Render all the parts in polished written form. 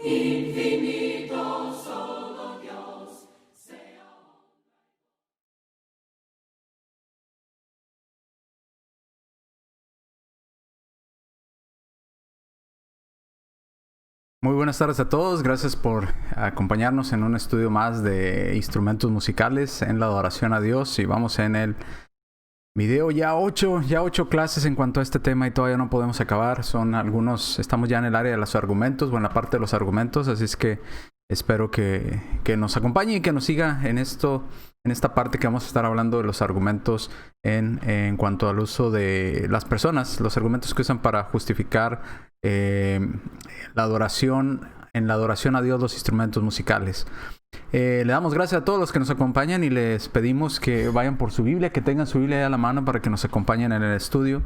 infinito solo Dios sea. Muy buenas tardes a todos, gracias por acompañarnos en un estudio más de instrumentos musicales en la adoración a Dios. Y vamos en el video ya ocho clases en cuanto a este tema y todavía no podemos acabar. Son algunos, estamos ya en el área de los argumentos o en la parte de los argumentos, así es que espero que nos acompañe y que nos siga en esta parte que vamos a estar hablando de los argumentos en cuanto al uso de las personas, los argumentos que usan para justificar la adoración, en la adoración a Dios, los instrumentos musicales. Le damos gracias a todos los que nos acompañan y les pedimos que vayan por su Biblia, que tengan su Biblia a la mano para que nos acompañen en el estudio,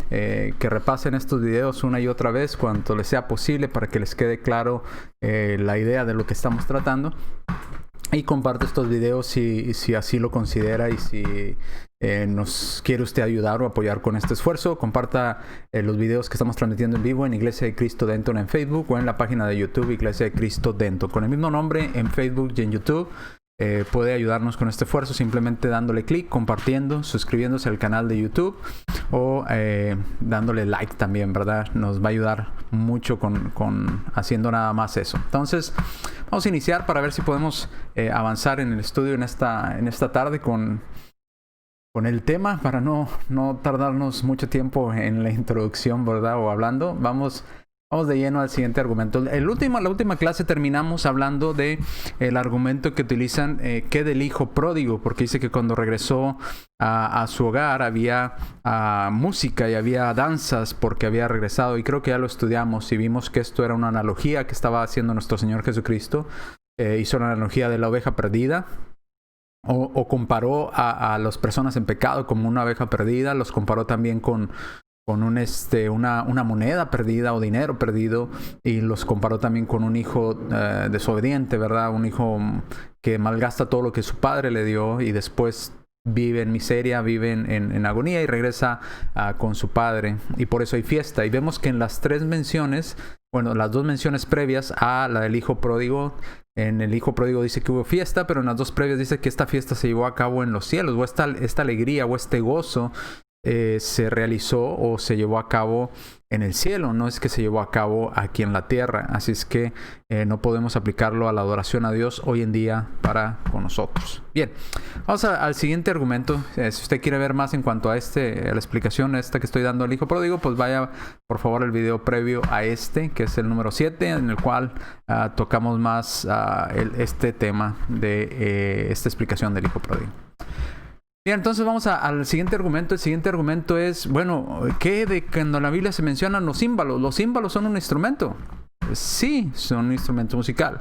que repasen estos videos una y otra vez cuanto les sea posible para que les quede claro la idea de lo que estamos tratando. Y comparte estos videos si así lo considera y si nos quiere usted ayudar o apoyar con este esfuerzo. Comparta los videos que estamos transmitiendo en vivo en Iglesia de Cristo Denton en Facebook o en la página de YouTube Iglesia de Cristo Denton. Con el mismo nombre en Facebook y en YouTube. Puede ayudarnos con este esfuerzo simplemente dándole clic, compartiendo, suscribiéndose al canal de YouTube o dándole like también, ¿verdad? Nos va a ayudar mucho con haciendo nada más eso. Entonces, vamos a iniciar para ver si podemos avanzar en el estudio en esta tarde con el tema, para no tardarnos mucho tiempo en la introducción, ¿verdad? O hablando. Vamos de lleno al siguiente argumento. La última clase terminamos hablando de el argumento que utilizan que del hijo pródigo, porque dice que cuando regresó a su hogar había música y había danzas porque había regresado, y creo que ya lo estudiamos y vimos que esto era una analogía que estaba haciendo nuestro Señor Jesucristo. Hizo una analogía de la oveja perdida. O comparó a las personas en pecado como una oveja perdida. Los comparó también con una moneda perdida o dinero perdido, y los comparó también con un hijo desobediente, ¿verdad? Un hijo que malgasta todo lo que su padre le dio y después vive en miseria, vive en agonía y regresa con su padre, y por eso hay fiesta. Y vemos que en las tres menciones, las dos menciones previas a la del hijo pródigo, en el hijo pródigo dice que hubo fiesta, pero en las dos previas dice que esta fiesta se llevó a cabo en los cielos, o esta alegría o este gozo se realizó o se llevó a cabo en el cielo, no es que se llevó a cabo aquí en la tierra. Así es que no podemos aplicarlo a la adoración a Dios hoy en día para con nosotros. Bien, vamos al siguiente argumento. Si usted quiere ver más en cuanto a la explicación esta que estoy dando al hijo pródigo, pues vaya por favor al video previo a que es el número 7, en el cual tocamos más este tema de esta explicación del hijo pródigo. Bien, entonces vamos al siguiente argumento. El siguiente argumento es, ¿qué de cuando en la Biblia se mencionan los címbalos? ¿Los címbalos son un instrumento? Sí, son un instrumento musical.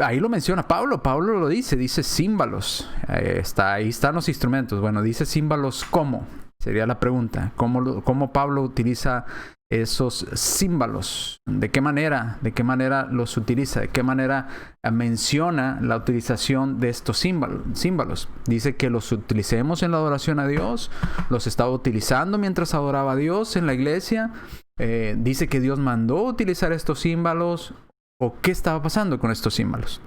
Ahí lo menciona Pablo. Pablo lo dice címbalos. Ahí están los instrumentos. Dice címbalos ¿cómo? Sería la pregunta. ¿Cómo Pablo utiliza esos címbalos? ¿De qué manera los utiliza? ¿De qué manera menciona la utilización de estos címbalos? Dice que los utilicemos en la adoración a Dios. Los estaba utilizando mientras adoraba a Dios en la iglesia. Dice que Dios mandó utilizar estos címbalos. ¿O qué estaba pasando con estos címbalos?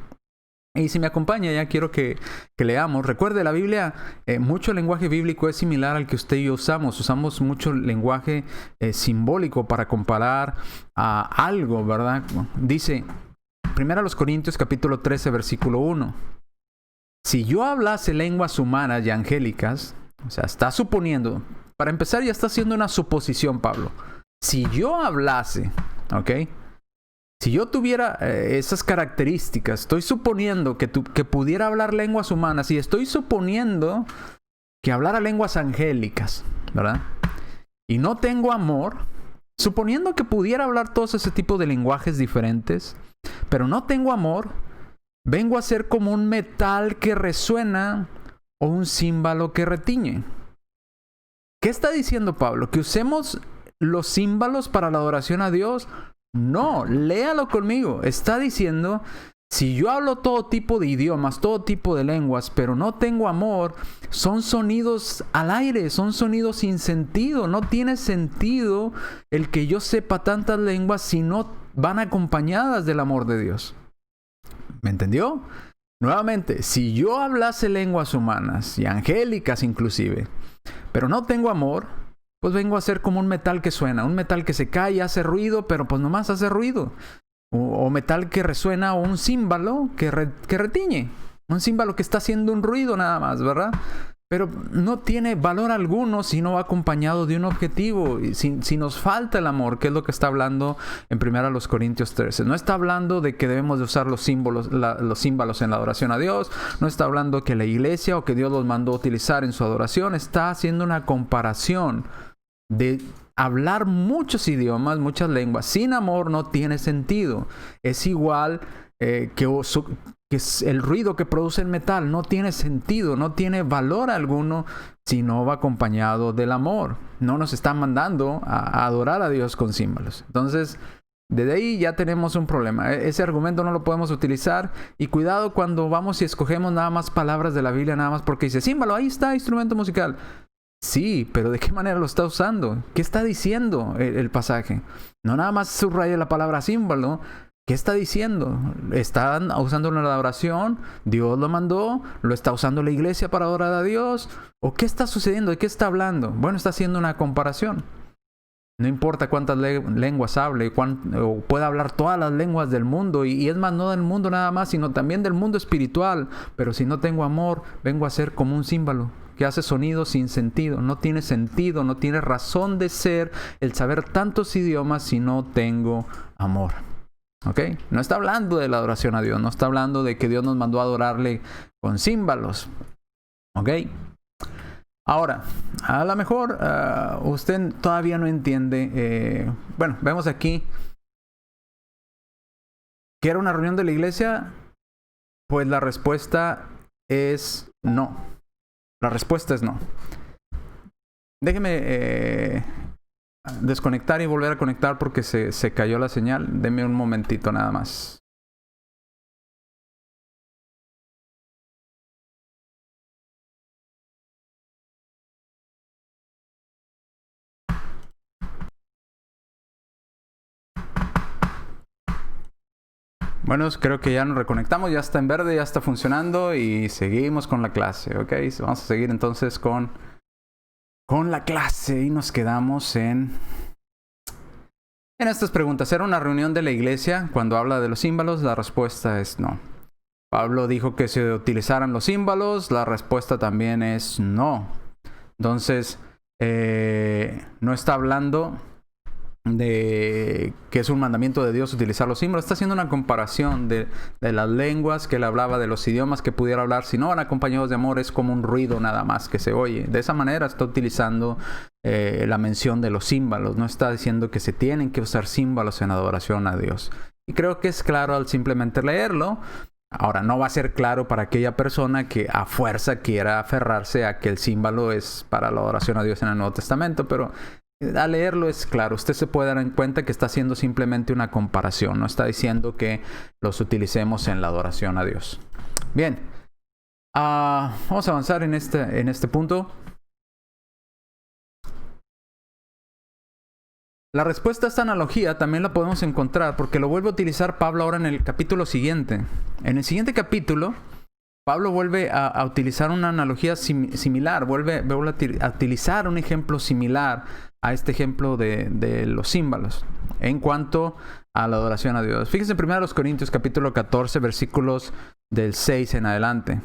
Y si me acompaña, ya quiero que leamos. Recuerde, la Biblia, mucho lenguaje bíblico es similar al que usted y yo usamos. Usamos mucho lenguaje simbólico para comparar a algo, ¿verdad? Dice, 1 Corintios capítulo 13, versículo 1. Si yo hablase lenguas humanas y angélicas, o sea, está suponiendo, para empezar ya está haciendo una suposición Pablo. Si yo hablase, ¿ok? Si yo tuviera esas características, estoy suponiendo que pudiera hablar lenguas humanas, y estoy suponiendo que hablara lenguas angélicas, ¿verdad? Y no tengo amor, suponiendo que pudiera hablar todos ese tipo de lenguajes diferentes, pero no tengo amor, vengo a ser como un metal que resuena o un címbalo que retiñe. ¿Qué está diciendo Pablo? ¿Que usemos los címbalos para la adoración a Dios? No, léalo conmigo. Está diciendo Si yo hablo todo tipo de idiomas, todo tipo de lenguas, pero no tengo amor, son sonidos al aire, son sonidos sin sentido. No tiene sentido el que yo sepa tantas lenguas si no van acompañadas del amor de Dios. ¿Me entendió? Nuevamente, si yo hablase lenguas humanas y angélicas inclusive, pero no tengo amor, pues vengo a ser como un metal que suena, un metal que se cae y hace ruido, pero pues nomás hace ruido. O metal que resuena, o un címbalo que retiñe. Un címbalo que está haciendo un ruido nada más, ¿verdad? Pero no tiene valor alguno si no va acompañado de un objetivo. Si nos falta el amor, que es lo que está hablando en 1 Corintios 13. No está hablando de que debemos de usar los címbalos en la adoración a Dios. No está hablando que la iglesia o que Dios los mandó a utilizar en su adoración. Está haciendo una comparación de hablar muchos idiomas, muchas lenguas. Sin amor no tiene sentido. Es igual que el ruido que produce el metal. No tiene sentido, no tiene valor alguno si no va acompañado del amor. No nos está mandando a adorar a Dios con címbalos. Entonces, desde ahí ya tenemos un problema. Ese argumento no lo podemos utilizar. Y cuidado cuando vamos y escogemos nada más palabras de la Biblia, nada más porque dice címbalo, ahí está, instrumento musical. Sí, pero ¿de qué manera lo está usando? ¿Qué está diciendo el pasaje? No nada más subraya la palabra címbalo. ¿Qué está diciendo? ¿Están usando en la oración? ¿Dios lo mandó? ¿Lo está usando la iglesia para adorar a Dios? ¿O qué está sucediendo? ¿De qué está hablando? Bueno, está haciendo una comparación. No importa cuántas lenguas hable, o pueda hablar todas las lenguas del mundo, y es más, no del mundo nada más, sino también del mundo espiritual. Pero si no tengo amor, vengo a ser como un címbalo que hace sonido sin sentido. No tiene sentido, no tiene razón de ser el saber tantos idiomas si no tengo amor. ¿Ok? No está hablando de la adoración a Dios, no está hablando de que Dios nos mandó a adorarle con címbalos. ¿Ok? Ahora, a lo mejor usted todavía no entiende. Bueno, vemos aquí que era una reunión de la iglesia. Pues la respuesta es no. La respuesta es no. Déjeme desconectar y volver a conectar porque se cayó la señal. Deme un momentito nada más. Bueno, creo que ya nos reconectamos, ya está en verde, ya está funcionando y seguimos con la clase, ¿ok? Vamos a seguir entonces con la clase y nos quedamos en estas preguntas. ¿Era una reunión de la iglesia cuando habla de los címbalos? La respuesta es no. Pablo dijo que se utilizaran los címbalos, la respuesta también es no. Entonces, no está hablando de que es un mandamiento de Dios utilizar los símbolos. Está haciendo una comparación de las lenguas que él hablaba, de los idiomas que pudiera hablar. Si no van acompañados de amor, es como un ruido nada más que se oye. De esa manera está utilizando la mención de los címbalos. No está diciendo que se tienen que usar címbalos en adoración a Dios. Y creo que es claro al simplemente leerlo. Ahora, no va a ser claro para aquella persona que a fuerza quiera aferrarse a que el címbalo es para la adoración a Dios en el Nuevo Testamento, pero al leerlo es claro. Usted se puede dar cuenta que está haciendo simplemente una comparación. No está diciendo que los utilicemos en la adoración a Dios. Bien. Vamos a avanzar en este punto. La respuesta a esta analogía también la podemos encontrar porque lo vuelve a utilizar Pablo ahora en el capítulo siguiente. En el siguiente capítulo, Pablo vuelve a utilizar una analogía similar. Vuelve a utilizar un ejemplo similar a este ejemplo de los címbalos en cuanto a la adoración a Dios. Fíjense en 1 Corintios capítulo 14, versículos del 6 en adelante.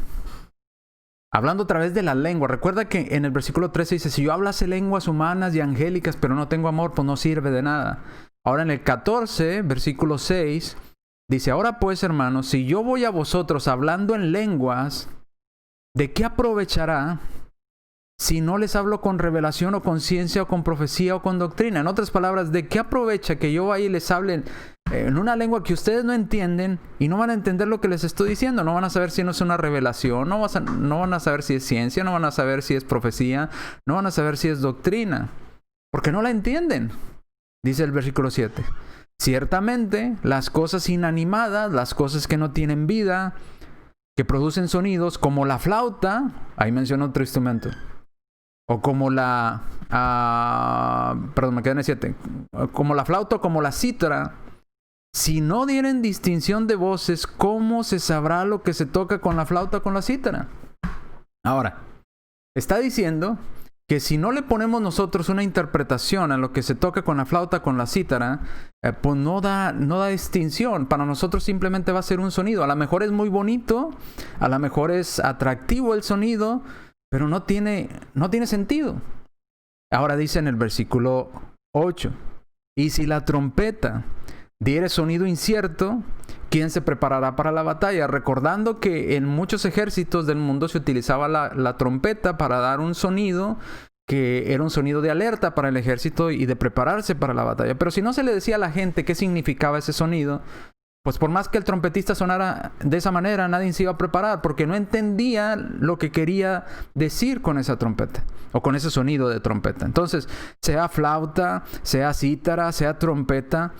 Hablando a través de la lengua. Recuerda que en el versículo 13 dice, si yo hablase lenguas humanas y angélicas, pero no tengo amor, pues no sirve de nada. Ahora en el 14, versículo 6, dice, ahora pues, hermanos, si yo voy a vosotros hablando en lenguas, ¿de qué aprovechará si no les hablo con revelación o con ciencia o con profecía o con doctrina? En otras palabras, ¿de qué aprovecha que yo vaya y les hable en una lengua que ustedes no entienden y no van a entender lo que les estoy diciendo? No van a saber si no es una revelación, no van a saber si es ciencia, no van a saber si es profecía, no van a saber si es doctrina, porque no la entienden. Dice el versículo 7. Ciertamente, las cosas inanimadas, las cosas que no tienen vida, que producen sonidos, como la flauta, ahí menciona otro instrumento, o como la, perdón, me quedé en el 7, como la flauta o como la cítara, si no dieren distinción de voces, ¿cómo se sabrá lo que se toca con la flauta o con la cítara? Ahora, está diciendo que si no le ponemos nosotros una interpretación a lo que se toca con la flauta, con la cítara, pues no da distinción. Para nosotros simplemente va a ser un sonido. A lo mejor es muy bonito, a lo mejor es atractivo el sonido, pero no tiene sentido. Ahora dice en el versículo 8, y si la trompeta diere sonido incierto, ¿quién se preparará para la batalla? Recordando que en muchos ejércitos del mundo se utilizaba la trompeta para dar un sonido que era un sonido de alerta para el ejército y de prepararse para la batalla. Pero si no se le decía a la gente qué significaba ese sonido, pues por más que el trompetista sonara de esa manera, nadie se iba a preparar porque no entendía lo que quería decir con esa trompeta o con ese sonido de trompeta. Entonces, sea flauta, sea cítara, sea trompeta,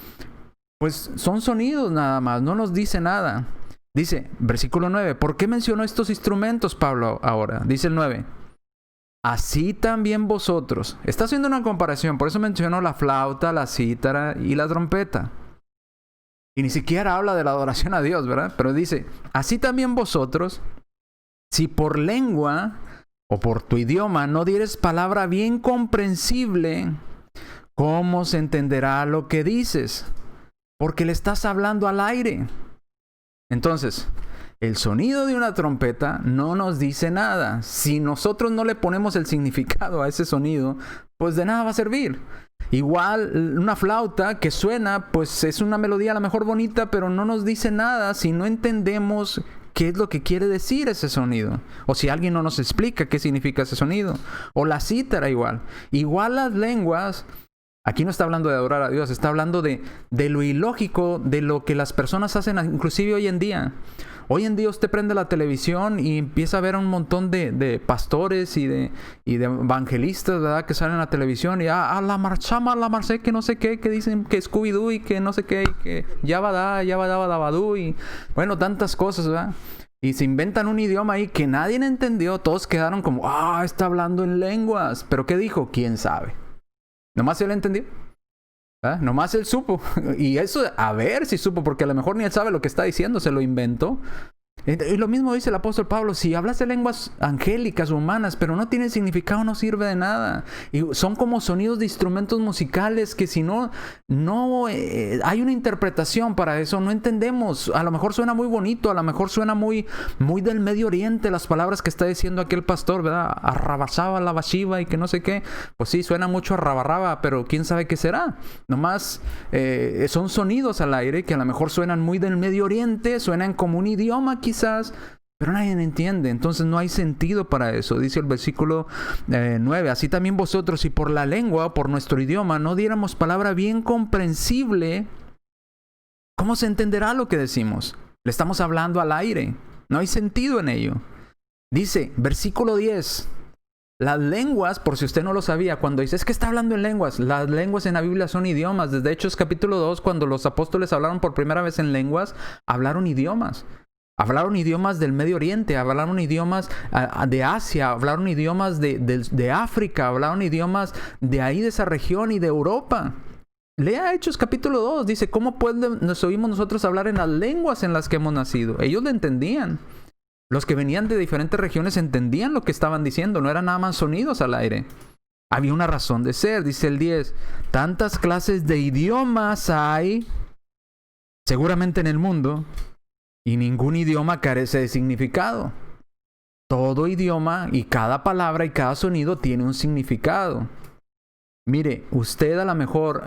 pues son sonidos nada más, no nos dice nada. Dice, versículo 9, ¿por qué mencionó estos instrumentos Pablo ahora? Dice el 9, así también vosotros. Está haciendo una comparación, por eso mencionó la flauta, la cítara y la trompeta. Y ni siquiera habla de la adoración a Dios, ¿verdad? Pero dice, así también vosotros, si por lengua o por tu idioma no dieres palabra bien comprensible, ¿cómo se entenderá lo que dices? Porque le estás hablando al aire. Entonces, el sonido de una trompeta no nos dice nada. Si nosotros no le ponemos el significado a ese sonido, pues de nada va a servir. Igual una flauta que suena, pues es una melodía a lo mejor bonita, pero no nos dice nada si no entendemos qué es lo que quiere decir ese sonido. O si alguien no nos explica qué significa ese sonido. O la cítara igual. Igual las lenguas. Aquí no está hablando de adorar a Dios, está hablando de lo ilógico, de lo que las personas hacen inclusive hoy en día. Hoy en día usted prende la televisión y empieza a ver a un montón de pastores y de evangelistas, ¿verdad? Que salen en la televisión y la marchama, la marché, que no sé qué, que dicen que Scooby-Doo y que no sé qué, y que Yabadabadabadú y bueno, tantas cosas, ¿verdad? Y se inventan un idioma ahí que nadie entendió, todos quedaron como, está hablando en lenguas. ¿Pero qué dijo? ¿Quién sabe? Nomás él entendió. Nomás él supo. Y eso, a ver si supo, porque a lo mejor ni él sabe lo que está diciendo, se lo inventó. Y lo mismo dice el apóstol Pablo, si hablas de lenguas angélicas o humanas, pero no tienen significado, no sirve de nada. Y son como sonidos de instrumentos musicales que si no hay una interpretación para eso, no entendemos. A lo mejor suena muy bonito, a lo mejor suena muy, muy del Medio Oriente las palabras que está diciendo aquel pastor, ¿verdad? Arrabasaba la bashiva y que no sé qué. Pues sí, suena mucho a rabarraba, pero quién sabe qué será. Nomás son sonidos al aire que a lo mejor suenan muy del Medio Oriente, suenan como un idioma quizás, pero nadie entiende. Entonces no hay sentido para eso. Dice el versículo 9, así también vosotros, si por la lengua o por nuestro idioma no diéramos palabra bien comprensible, ¿cómo se entenderá lo que decimos? Le estamos hablando al aire. No hay sentido en ello. Dice, versículo 10, las lenguas, por si usted no lo sabía, cuando dice, es que está hablando en lenguas, las lenguas en la Biblia son idiomas. Desde Hechos capítulo 2, cuando los apóstoles hablaron por primera vez en lenguas, hablaron idiomas. Hablaron idiomas del Medio Oriente, hablaron idiomas de Asia, hablaron idiomas de África, hablaron idiomas de ahí, de esa región y de Europa. Lea Hechos capítulo 2, dice, ¿cómo nos oímos nosotros hablar en las lenguas en las que hemos nacido? Ellos lo entendían. Los que venían de diferentes regiones entendían lo que estaban diciendo, no eran nada más sonidos al aire. Había una razón de ser, dice el 10. Tantas clases de idiomas hay, seguramente en el mundo, y ningún idioma carece de significado. Todo idioma y cada palabra y cada sonido tiene un significado. Mire, usted a lo mejor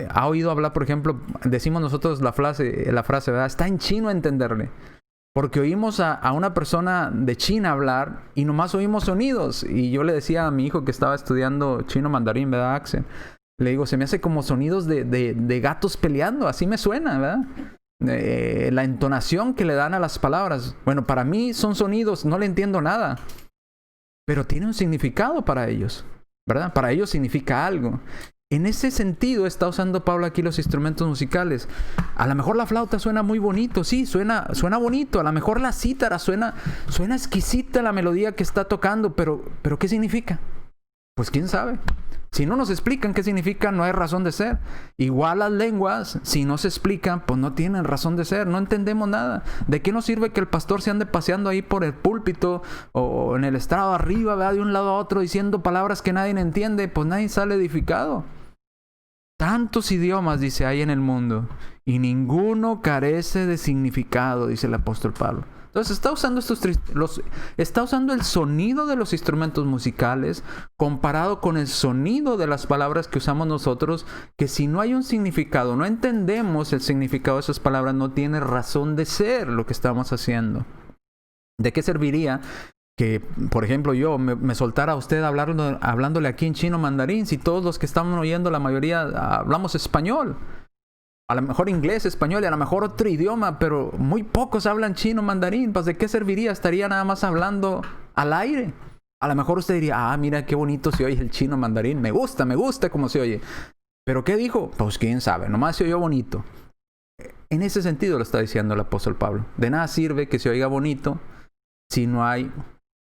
ha oído hablar, por ejemplo, decimos nosotros la frase, ¿verdad? Está en chino entenderle. Porque oímos a una persona de China hablar y nomás oímos sonidos. Y yo le decía a mi hijo que estaba estudiando chino mandarín, ¿verdad, Axel? Le digo, se me hace como sonidos de gatos peleando, así me suena, ¿verdad? La entonación que le dan a las palabras. Bueno, para mí son sonidos, no le entiendo nada, pero tiene un significado para ellos, ¿verdad? Para ellos significa algo. En ese sentido está usando Pablo aquí los instrumentos musicales. A lo mejor la flauta suena muy bonito, sí, suena bonito. A lo mejor la cítara suena exquisita la melodía que está tocando, pero ¿qué significa? Pues quién sabe. Si no nos explican qué significa, no hay razón de ser. Igual las lenguas, si no se explican, pues no tienen razón de ser. No entendemos nada. ¿De qué nos sirve que el pastor se ande paseando ahí por el púlpito o en el estrado arriba, ¿verdad? De un lado a otro, diciendo palabras que nadie entiende? Pues nadie sale edificado. Tantos idiomas, dice, hay en el mundo, y ninguno carece de significado, dice el apóstol Pablo. Entonces está usando el sonido de los instrumentos musicales comparado con el sonido de las palabras que usamos nosotros, que si no hay un significado, no entendemos el significado de esas palabras, no tiene razón de ser lo que estamos haciendo. ¿De qué serviría que, por ejemplo, yo me soltara a usted hablándole aquí en chino mandarín si todos los que estamos oyendo, la mayoría hablamos español? A lo mejor inglés, español y a lo mejor otro idioma, pero muy pocos hablan chino mandarín. Pues ¿de qué serviría? Estaría nada más hablando al aire. A lo mejor usted diría, mira qué bonito se oye el chino mandarín. Me gusta cómo se oye. ¿Pero qué dijo? Pues quién sabe, nomás se oyó bonito. En ese sentido lo está diciendo el apóstol Pablo. De nada sirve que se oiga bonito si no hay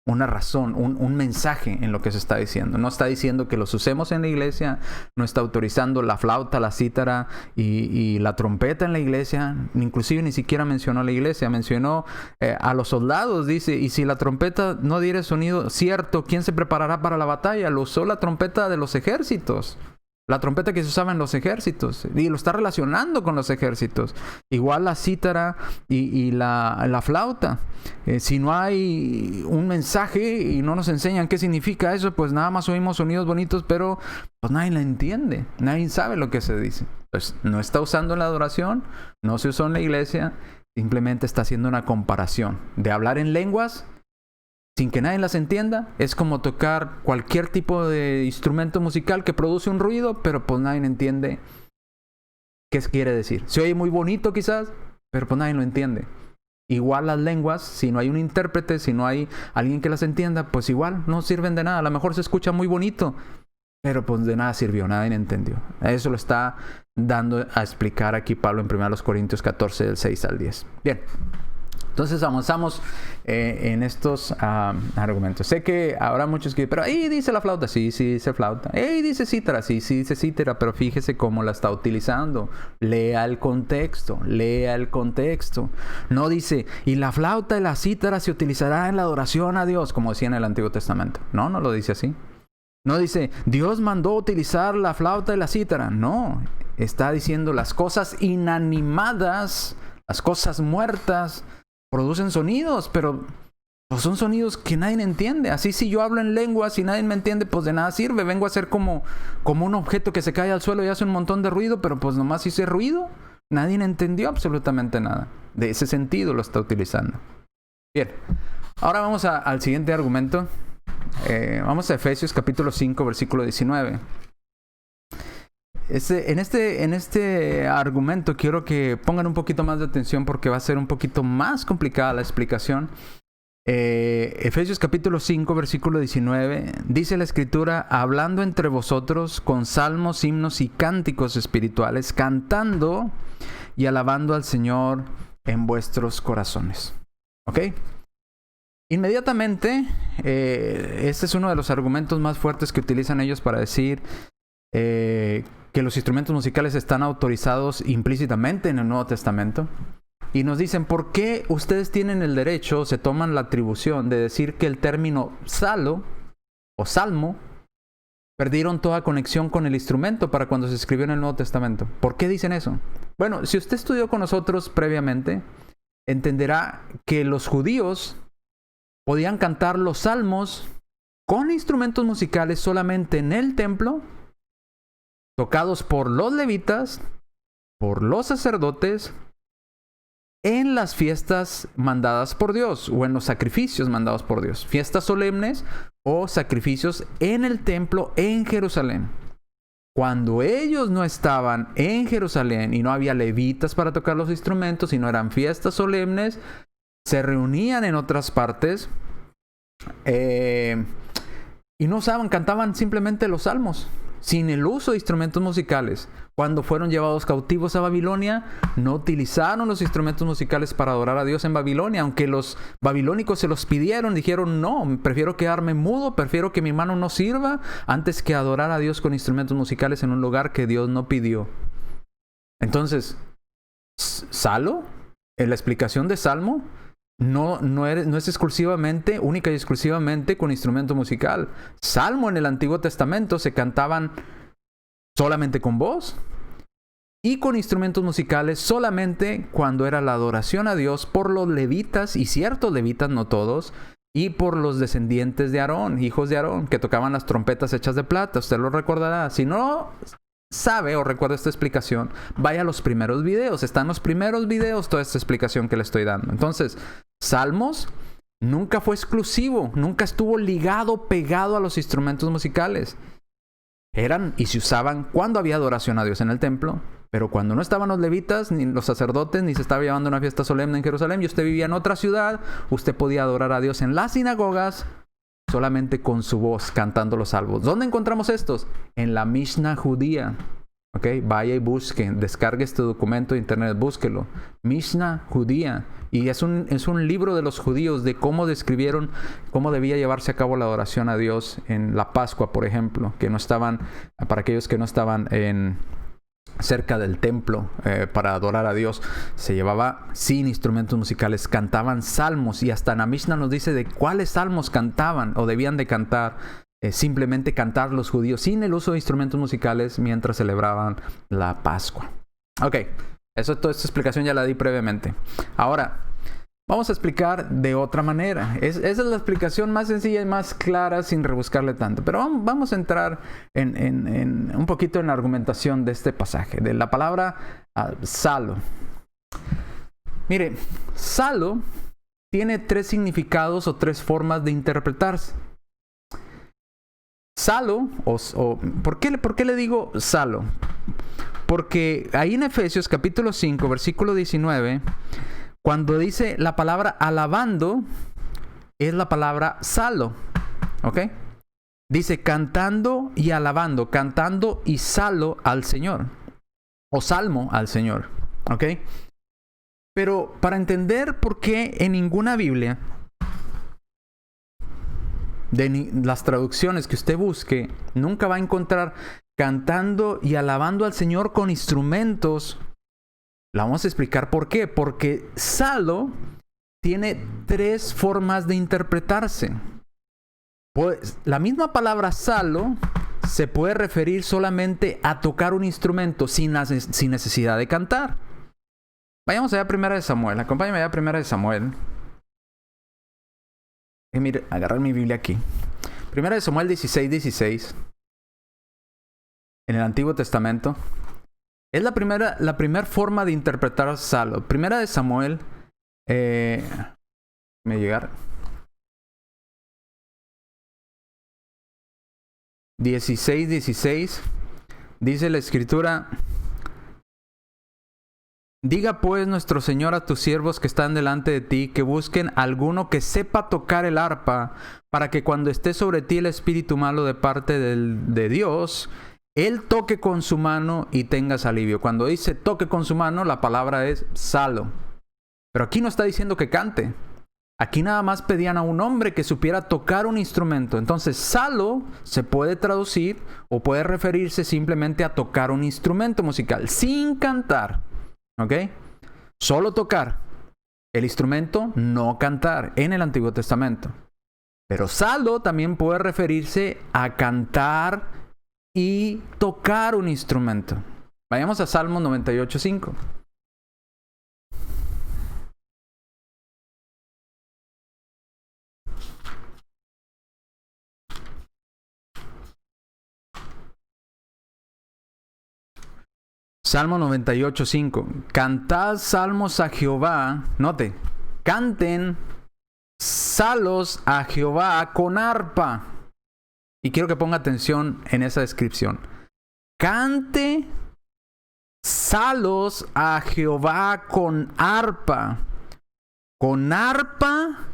una razón, un mensaje en lo que se está diciendo. No está diciendo que los usemos en la iglesia, no está autorizando la flauta, la cítara y la trompeta en la iglesia. Inclusive ni siquiera mencionó a la iglesia, mencionó a los soldados, dice, y si la trompeta no diere sonido cierto, ¿quién se preparará para la batalla? Lo usó la trompeta de los ejércitos. La trompeta que se usaba en los ejércitos. Y lo está relacionando con los ejércitos. Igual la cítara y la flauta. Si no hay un mensaje y no nos enseñan qué significa eso, pues nada más oímos sonidos bonitos, pero pues nadie la entiende. Nadie sabe lo que se dice. Pues no está usando en la adoración, no se usó en la iglesia. Simplemente está haciendo una comparación de hablar en lenguas sin que nadie las entienda. Es como tocar cualquier tipo de instrumento musical que produce un ruido, pero pues nadie entiende qué quiere decir. Se oye muy bonito quizás, pero pues nadie lo entiende. Igual las lenguas, si no hay un intérprete, si no hay alguien que las entienda, pues igual no sirven de nada. A lo mejor se escucha muy bonito, pero pues de nada sirvió, nadie entendió. Eso lo está dando a explicar aquí Pablo en 1 Corintios 14, del 6 al 10. Bien. Entonces avanzamos en estos argumentos. Sé que habrá muchos que... Pero ahí dice la flauta. Sí, dice flauta. Ahí dice cítara. Sí, dice cítara. Pero fíjese cómo la está utilizando. Lea el contexto. No dice, y la flauta y la cítara se utilizará en la adoración a Dios, como decía en el Antiguo Testamento. No lo dice así. No dice, Dios mandó utilizar la flauta y la cítara. No. Está diciendo las cosas inanimadas, las cosas muertas, producen sonidos, pero son sonidos que nadie entiende. Así si yo hablo en lenguas y nadie me entiende, pues de nada sirve. Vengo a ser como un objeto que se cae al suelo y hace un montón de ruido, pero pues nomás hice ruido. Nadie entendió absolutamente nada. De ese sentido lo está utilizando. Bien, ahora vamos al siguiente argumento. Vamos a Efesios capítulo 5, versículo 19. En este argumento quiero que pongan un poquito más de atención porque va a ser un poquito más complicada la explicación. Efesios capítulo 5 versículo 19 dice la escritura: hablando entre vosotros con salmos, himnos y cánticos espirituales, cantando y alabando al Señor en vuestros corazones. ¿Ok? Inmediatamente, este es uno de los argumentos más fuertes que utilizan ellos para decir que los instrumentos musicales están autorizados implícitamente en el Nuevo Testamento. Y nos dicen, ¿por qué ustedes tienen el derecho, se toman la atribución de decir que el término salo o salmo perdieron toda conexión con el instrumento para cuando se escribió en el Nuevo Testamento? ¿Por qué dicen eso? Bueno, si usted estudió con nosotros previamente, entenderá que los judíos podían cantar los salmos con instrumentos musicales solamente en el templo, tocados por los levitas, por los sacerdotes, en las fiestas mandadas por Dios o en los sacrificios mandados por Dios. Fiestas solemnes o sacrificios en el templo en Jerusalén. Cuando ellos no estaban en Jerusalén y no había levitas para tocar los instrumentos y no eran fiestas solemnes, se reunían en otras partes y no usaban, cantaban simplemente los salmos. sin el uso de instrumentos musicales. Cuando fueron llevados cautivos a Babilonia, no utilizaron los instrumentos musicales para adorar a Dios en Babilonia, aunque los babilónicos se los pidieron. Dijeron, no, prefiero quedarme mudo, prefiero que mi mano no sirva antes que adorar a Dios con instrumentos musicales en un lugar que Dios no pidió. Entonces, Salo, en la explicación de Salmo, no es exclusivamente, única y exclusivamente con instrumento musical. Salmo en el Antiguo Testamento se cantaban solamente con voz y con instrumentos musicales solamente cuando era la adoración a Dios por los levitas, y ciertos levitas, no todos, y por los descendientes de Aarón, hijos de Aarón, que tocaban las trompetas hechas de plata. Usted lo recordará. Si no sabe o recuerda esta explicación, vaya a los primeros videos. Están los primeros videos toda esta explicación que le estoy dando. Entonces, Salmos nunca fue exclusivo, nunca estuvo ligado, pegado a los instrumentos musicales. Eran y se usaban cuando había adoración a Dios en el templo, pero cuando no estaban los levitas, ni los sacerdotes, ni se estaba llevando una fiesta solemne en Jerusalén, y usted vivía en otra ciudad, usted podía adorar a Dios en las sinagogas solamente con su voz, cantando los salmos. ¿Dónde encontramos estos? En la Mishnah judía. ¿Ok? Vaya y busque, descargue este documento de internet, búsquelo. Mishnah judía. Y es un libro de los judíos de cómo describieron cómo debía llevarse a cabo la adoración a Dios en la Pascua, por ejemplo, que no estaban, para aquellos que no estaban cerca del templo para adorar a Dios, se llevaba sin instrumentos musicales, cantaban salmos, y hasta la Mishnah nos dice de cuáles salmos cantaban o debían de cantar. Simplemente cantar los judíos sin el uso de instrumentos musicales mientras celebraban la Pascua. Ok, toda esta explicación ya la di previamente. Ahora, vamos a explicar de otra manera. Esa es la explicación más sencilla y más clara sin rebuscarle tanto. Pero vamos a entrar en un poquito en la argumentación de este pasaje, de la palabra salo. Mire, salo tiene 3 significados o 3 formas de interpretarse. Salo, ¿por qué le digo salo? Porque ahí en Efesios capítulo 5, versículo 19, cuando dice la palabra alabando, es la palabra salo. ¿Ok? Dice cantando y alabando, cantando y salo al Señor. O salmo al Señor. ¿Ok? Pero para entender por qué en ninguna Biblia, de las traducciones que usted busque, nunca va a encontrar cantando y alabando al Señor con instrumentos, la vamos a explicar por qué. Porque salo tiene 3 formas de interpretarse. Pues la misma palabra salo se puede referir solamente a tocar un instrumento sin necesidad de cantar. Vayamos allá a 1 Samuel. Acompáñame allá a 1 Samuel. Y mire, agarrar mi Biblia aquí. 1 Samuel 16. En el Antiguo Testamento. Es la primera forma de interpretar salo. 1 Samuel. Me llegar. 16. Dice la Escritura: diga pues nuestro Señor a tus siervos que están delante de ti, que busquen alguno que sepa tocar el arpa, para que cuando esté sobre ti el espíritu malo de parte de Dios, él toque con su mano y tengas alivio. Cuando dice toque con su mano, la palabra es salo. Pero aquí no está diciendo que cante. Aquí nada más pedían a un hombre que supiera tocar un instrumento. Entonces, salo se puede traducir o puede referirse simplemente a tocar un instrumento musical, sin cantar. ¿Ok? Solo tocar el instrumento, no cantar, en el Antiguo Testamento. Pero salo también puede referirse a cantar y tocar un instrumento. Vayamos a Salmos 98:5. Salmo 98:5. Cantad salmos a Jehová. Note, canten salos a Jehová con arpa. Y quiero que ponga atención en esa descripción. Cante salos a Jehová con arpa. Con arpa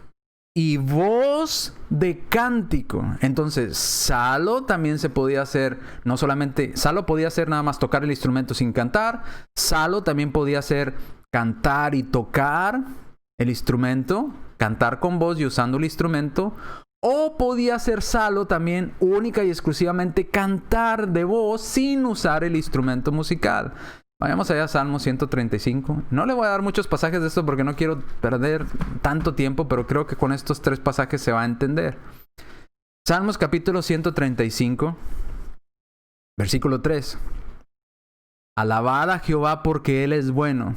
y voz de cántico. Entonces, Salo también se podía hacer, no solamente, Salo podía hacer nada más tocar el instrumento sin cantar. Salo también podía hacer cantar y tocar el instrumento, cantar con voz y usando el instrumento. O podía ser Salo también única y exclusivamente cantar de voz sin usar el instrumento musical. Vayamos allá a Salmo 135. No le voy a dar muchos pasajes de esto porque no quiero perder tanto tiempo, pero creo que con estos 3 pasajes se va a entender. Salmos capítulo 135, versículo 3. Alabad a Jehová porque Él es bueno.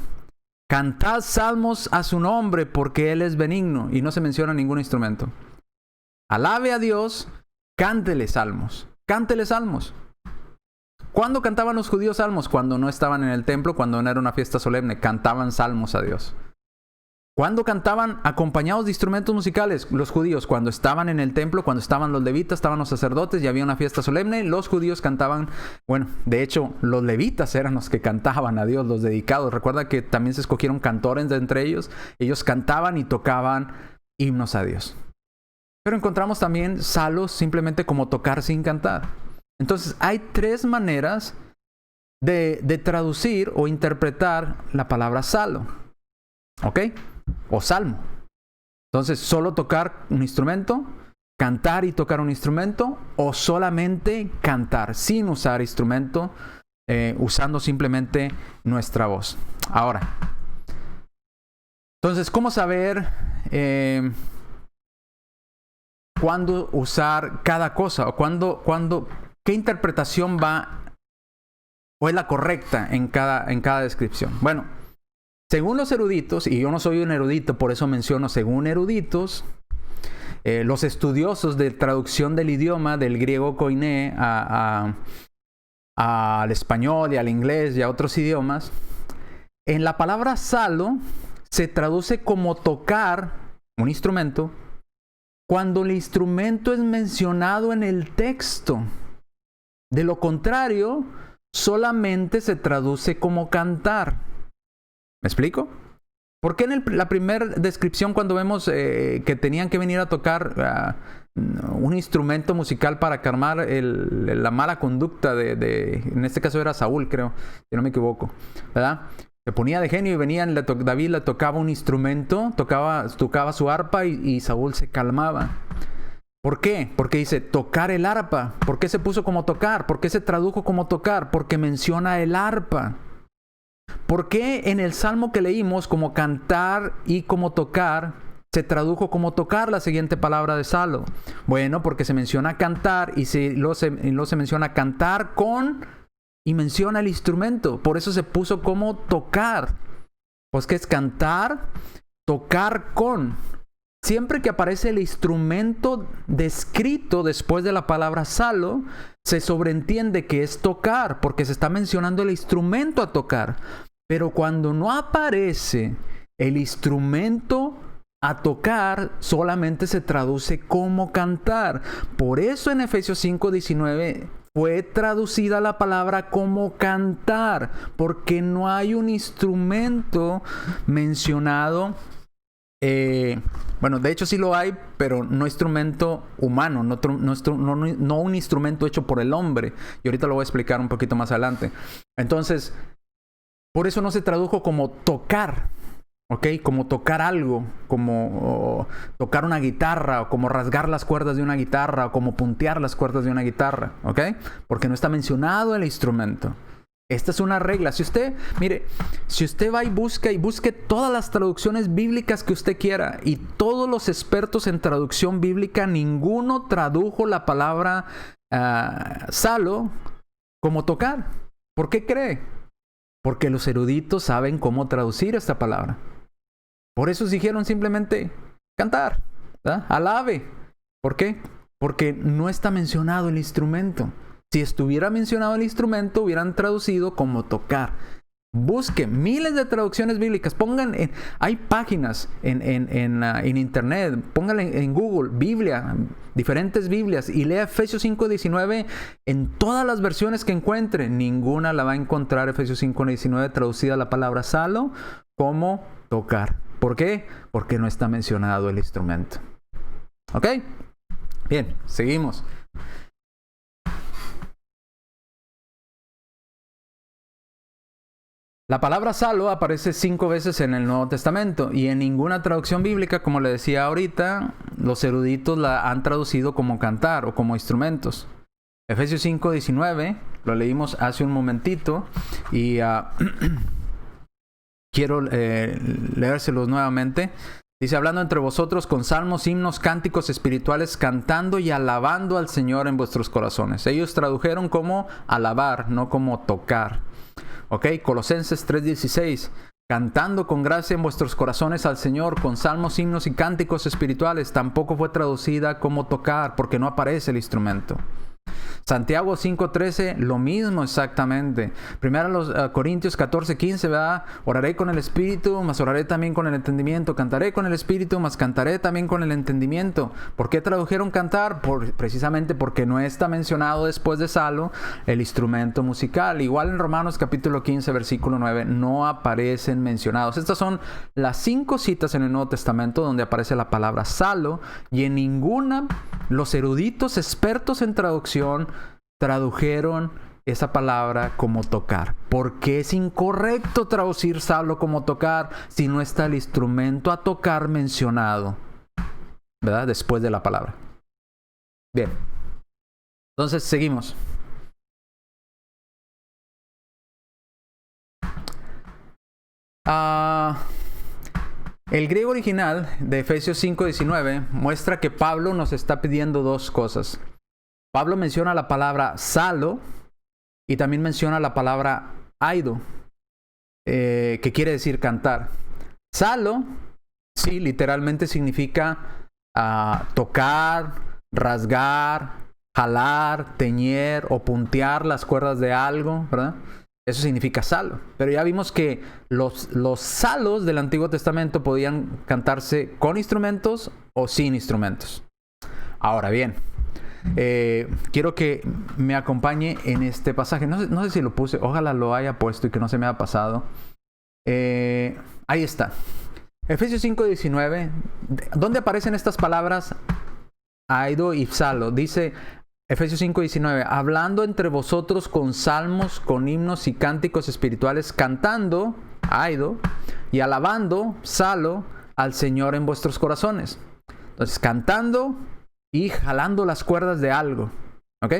Cantad salmos a su nombre porque Él es benigno. Y no se menciona ningún instrumento. Alabe a Dios, cántele salmos. Cántele salmos. ¿Cuándo cantaban los judíos salmos? Cuando no estaban en el templo, cuando no era una fiesta solemne, cantaban salmos a Dios. ¿Cuándo cantaban acompañados de instrumentos musicales? Los judíos, cuando estaban en el templo, cuando estaban los levitas, estaban los sacerdotes y había una fiesta solemne, los judíos cantaban, bueno, de hecho, los levitas eran los que cantaban a Dios, los dedicados. Recuerda que también se escogieron cantores de entre ellos. Ellos cantaban y tocaban himnos a Dios. Pero encontramos también salos simplemente como tocar sin cantar. Entonces, hay 3 maneras de traducir o interpretar la palabra salo. ¿Ok? O salmo. Entonces, solo tocar un instrumento, cantar y tocar un instrumento, o solamente cantar sin usar instrumento, usando simplemente nuestra voz. Ahora, entonces, ¿cómo saber cuándo usar cada cosa? O ¿qué interpretación va o es la correcta en cada descripción? Bueno, según los eruditos, y yo no soy un erudito, por eso menciono según eruditos, los estudiosos de traducción del idioma, del griego koiné al español y al inglés y a otros idiomas, en la palabra salo se traduce como tocar un instrumento cuando el instrumento es mencionado en el texto. De lo contrario, solamente se traduce como cantar. ¿Me explico? ¿Por qué en la primera descripción cuando vemos que tenían que venir a tocar un instrumento musical para calmar la mala conducta en este caso era Saúl, creo, si no me equivoco, ¿verdad? Se ponía de genio y venían, David le tocaba un instrumento, tocaba su arpa y Saúl se calmaba. ¿Por qué? Porque dice tocar el arpa. ¿Por qué se puso como tocar? ¿Por qué se tradujo como tocar? Porque menciona el arpa. ¿Por qué en el salmo que leímos como cantar y como tocar se tradujo como tocar la siguiente palabra de Salo? Bueno, porque se menciona cantar y luego se menciona cantar con y menciona el instrumento. Por eso se puso como tocar. Pues que es cantar, tocar con. Siempre que aparece el instrumento descrito después de la palabra salo, se sobreentiende que es tocar, porque se está mencionando el instrumento a tocar. Pero cuando no aparece el instrumento a tocar, solamente se traduce como cantar. Por eso en Efesios 5:19 fue traducida la palabra como cantar, porque no hay un instrumento mencionado. Bueno, de hecho sí lo hay, pero no instrumento humano, no un instrumento hecho por el hombre. Y ahorita lo voy a explicar un poquito más adelante. Entonces, por eso no se tradujo como tocar, ¿ok? Como tocar algo, como tocar una guitarra, o como rasgar las cuerdas de una guitarra, o como puntear las cuerdas de una guitarra, ¿ok? Porque no está mencionado el instrumento. Esta es una regla. Si usted va y busque todas las traducciones bíblicas que usted quiera, y todos los expertos en traducción bíblica, ninguno tradujo la palabra salo como tocar. ¿Por qué cree? Porque los eruditos saben cómo traducir esta palabra. Por eso dijeron simplemente cantar, ¿verdad? Alabe. ¿Por qué? Porque no está mencionado el instrumento. Si estuviera mencionado el instrumento, hubieran traducido como tocar. Busque miles de traducciones bíblicas. Hay páginas en internet. Póngale en Google, Biblia, diferentes Biblias, y lea Efesios 5:19 en todas las versiones que encuentre. Ninguna la va a encontrar Efesios 5:19 traducida la palabra salo como tocar. ¿Por qué? Porque no está mencionado el instrumento. ¿Ok? Bien, seguimos. La palabra salo aparece 5 veces en el Nuevo Testamento y en ninguna traducción bíblica, como le decía ahorita, los eruditos la han traducido como cantar o como instrumentos. Efesios 5:19, lo leímos hace un momentito y quiero leérselos nuevamente. Dice, hablando entre vosotros con salmos, himnos, cánticos espirituales, cantando y alabando al Señor en vuestros corazones. Ellos tradujeron como alabar, no como tocar. Ok, Colosenses 3:16, cantando con gracia en vuestros corazones al Señor con salmos, himnos y cánticos espirituales. Tampoco fue traducida como tocar porque no aparece el instrumento. Santiago 5:13, lo mismo exactamente. Primero los Corintios 14:15, ¿verdad? Oraré con el espíritu, mas oraré también con el entendimiento. Cantaré con el espíritu, mas cantaré también con el entendimiento. ¿Por qué tradujeron cantar? Precisamente porque no está mencionado después de salo el instrumento musical. Igual en Romanos capítulo 15, versículo 9, no aparecen mencionados. Estas son las 5 citas en el Nuevo Testamento donde aparece la palabra salo, y en ninguna los eruditos expertos en traducción tradujeron esa palabra como tocar. Porque es incorrecto traducir salo como tocar si no está el instrumento a tocar mencionado, ¿verdad? Después de la palabra. Bien. Entonces seguimos. El griego original de Efesios 5:19 muestra que Pablo nos está pidiendo 2 cosas. Pablo menciona la palabra salo y también menciona la palabra aido, que quiere decir cantar. Salo, sí, literalmente significa tocar, rasgar, jalar, teñer o puntear las cuerdas de algo, ¿verdad? Eso significa salo. Pero ya vimos que los salos del Antiguo Testamento podían cantarse con instrumentos o sin instrumentos. Ahora bien, quiero que me acompañe en este pasaje. No sé si lo puse, ojalá lo haya puesto y que no se me haya pasado. Ahí está. Efesios 5:19. ¿Dónde aparecen estas palabras aido y salo? Dice Efesios 5:19, hablando entre vosotros con salmos, con himnos y cánticos espirituales, cantando, aido, y alabando, salo, al Señor en vuestros corazones. Entonces, cantando y jalando las cuerdas de algo. ¿Ok?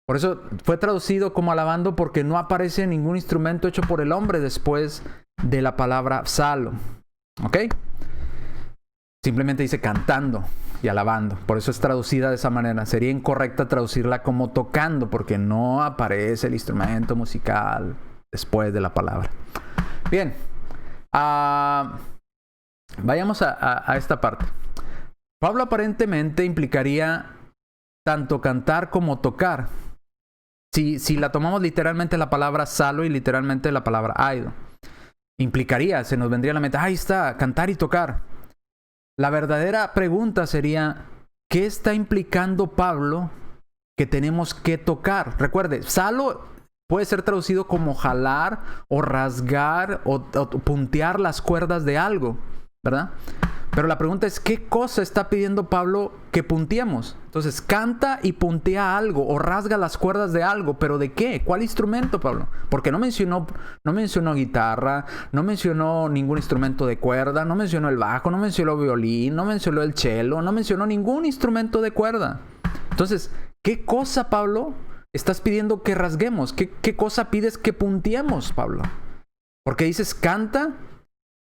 Por eso fue traducido como alabando, porque no aparece ningún instrumento hecho por el hombre después de la palabra salo. ¿Ok? Simplemente dice cantando y alabando. Por eso es traducida de esa manera. Sería incorrecta traducirla como tocando, porque no aparece el instrumento musical después de la palabra. Bien. Vayamos a esta parte. Pablo aparentemente implicaría tanto cantar como tocar. Si la tomamos literalmente la palabra salo y literalmente la palabra aido, implicaría, se nos vendría a la mente, ahí está, cantar y tocar. La verdadera pregunta sería, ¿qué está implicando Pablo que tenemos que tocar? Recuerde, salo puede ser traducido como jalar o rasgar o puntear las cuerdas de algo, ¿verdad? Pero la pregunta es, ¿qué cosa está pidiendo Pablo que punteemos? Entonces, canta y puntea algo o rasga las cuerdas de algo, ¿pero de qué? ¿Cuál instrumento, Pablo? Porque no mencionó guitarra, no mencionó ningún instrumento de cuerda, no mencionó el bajo, no mencionó el violín, no mencionó el cello, no mencionó ningún instrumento de cuerda. Entonces, ¿qué cosa, Pablo, estás pidiendo que rasguemos? ¿Qué cosa pides que punteemos, Pablo? Porque dices canta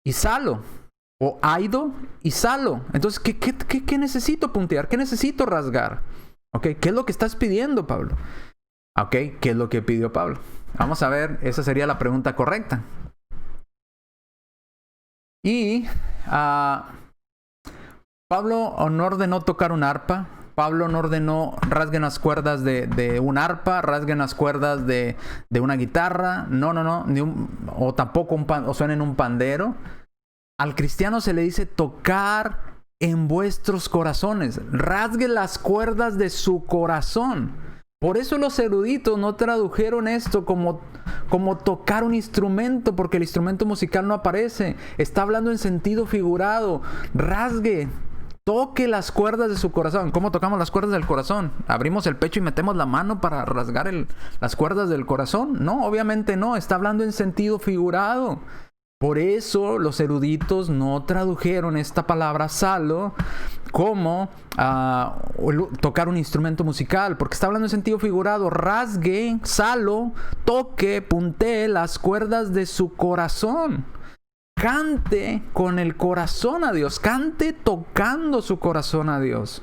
y salo. O aido y salo. Entonces, ¿qué necesito puntear? ¿Qué necesito rasgar? ¿Okay? ¿Qué es lo que estás pidiendo, Pablo? ¿Okay? ¿Qué es lo que pidió Pablo? Vamos a ver, esa sería la pregunta correcta. Y Pablo no ordenó tocar un arpa. Pablo no ordenó rasguen las cuerdas de un arpa, rasguen las cuerdas de una guitarra. No. O tampoco o suenen un pandero. Al cristiano se le dice tocar en vuestros corazones. Rasgue las cuerdas de su corazón. Por eso los eruditos no tradujeron esto como tocar un instrumento, porque el instrumento musical no aparece. Está hablando en sentido figurado. Rasgue Toque las cuerdas de su corazón. ¿Cómo tocamos las cuerdas del corazón? ¿Abrimos el pecho y metemos la mano para rasgar las cuerdas del corazón? No, obviamente no. Está hablando en sentido figurado. Por eso los eruditos no tradujeron esta palabra salo como tocar un instrumento musical, porque está hablando en sentido figurado. Rasgue, salo, toque, puntee las cuerdas de su corazón. Cante con el corazón a Dios. Cante tocando su corazón a Dios.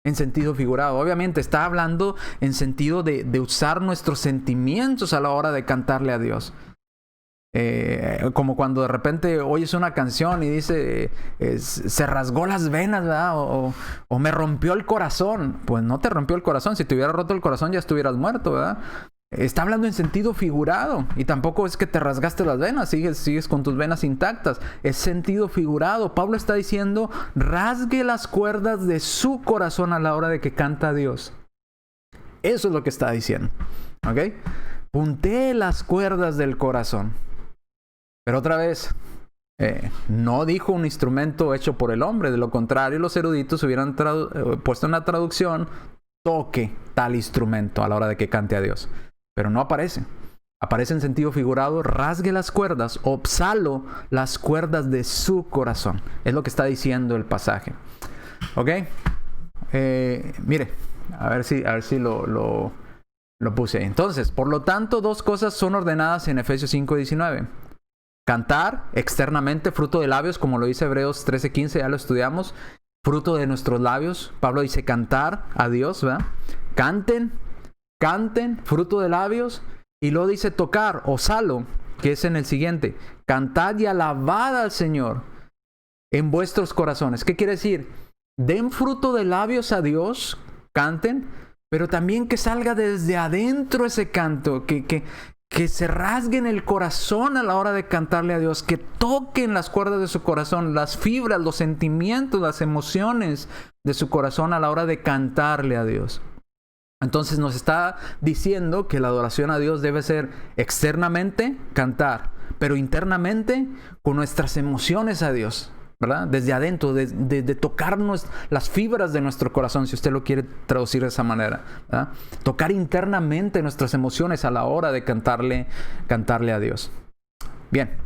En sentido figurado. Obviamente está hablando en sentido de usar nuestros sentimientos a la hora de cantarle a Dios. Como cuando de repente oyes una canción y dice se rasgó las venas, ¿verdad? O me rompió el corazón. Pues no te rompió el corazón. Si te hubiera roto el corazón ya estuvieras muerto, ¿verdad? Está hablando en sentido figurado. Y tampoco es que te rasgaste las venas. Sigues con tus venas intactas. Es sentido figurado. Pablo está diciendo, rasgue las cuerdas de su corazón a la hora de que canta a Dios. Eso es lo que está diciendo. ¿Ok? Puntee las cuerdas del corazón. Pero otra vez, no dijo un instrumento hecho por el hombre. De lo contrario, los eruditos hubieran puesto en la traducción, toque tal instrumento a la hora de que cante a Dios. Pero no aparece. Aparece en sentido figurado, rasgue las cuerdas, o salo las cuerdas de su corazón. Es lo que está diciendo el pasaje. ¿Ok? Mire, a ver si lo puse. Entonces, por lo tanto, dos cosas son ordenadas en Efesios 5:19. Cantar externamente, fruto de labios, como lo dice Hebreos 13:15, ya lo estudiamos. Fruto de nuestros labios. Pablo dice cantar a Dios, ¿verdad? Canten, fruto de labios. Y luego dice tocar o salo, que es en el siguiente. Cantad y alabad al Señor en vuestros corazones. ¿Qué quiere decir? Den fruto de labios a Dios, canten, pero también que salga desde adentro ese canto, que se rasguen el corazón a la hora de cantarle a Dios, que toquen las cuerdas de su corazón, las fibras, los sentimientos, las emociones de su corazón a la hora de cantarle a Dios. Entonces nos está diciendo que la adoración a Dios debe ser externamente cantar, pero internamente con nuestras emociones a Dios, ¿verdad? Desde adentro, de tocarnos las fibras de nuestro corazón, si usted lo quiere traducir de esa manera, ¿verdad? Tocar internamente nuestras emociones a la hora de cantarle a Dios. Bien.